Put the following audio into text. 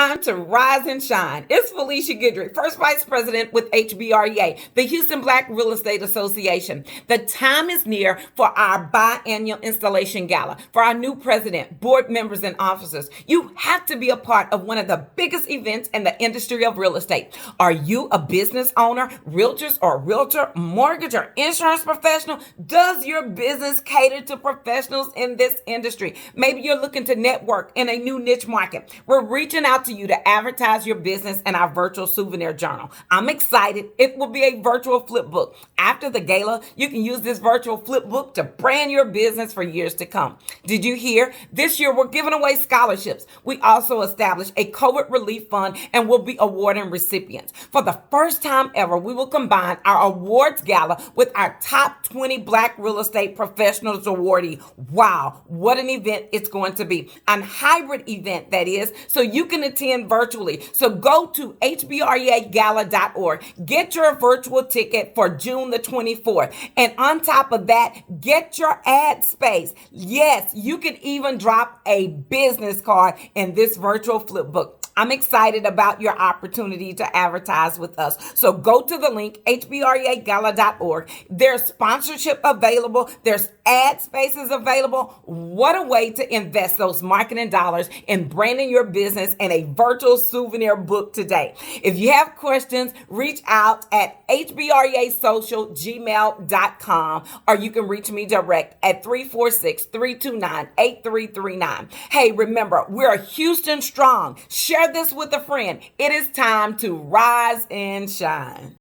time to rise and shine. It's Felicia Guidry, First Vice President with HBREA, the Houston Black Real Estate Association. The time is near for our biannual installation gala. For our new president, board members, and officers, you have to be a part of one of the biggest events in the industry of real estate. Are you a business owner, realtors or realtor, mortgage or insurance professional? Does your business cater to professionals in this industry? Maybe you're looking to network in a new niche market. We're reaching out to you to advertise your business in our virtual souvenir journal. I'm excited. It will be a virtual flipbook. After the gala, you can use this virtual flipbook to brand your business for years to come. Did you hear? This year, we're giving away scholarships. We also established a COVID relief fund and will be awarding recipients. For the first time ever, we will combine our awards gala with our top 20 Black real estate professionals awardee. Wow, what an event it's going to be. A hybrid event, that is, so you can attend virtually. So go to hbreagala.org. Get your virtual ticket for June the 24th. And on top of that, get your ad space. Yes, you can even drop a business card in this virtual flipbook. I'm excited about your opportunity to advertise with us. So go to the link, hbreagala.org. There's sponsorship available. There's ad spaces available. What a way to invest those marketing dollars in branding your business in a virtual souvenir book today. If you have questions, reach out at hbreasocial@gmail.com, or you can reach me direct at 346-329-8339. Hey, remember, we're Houston strong. Share this with a friend. It is time to rise and shine.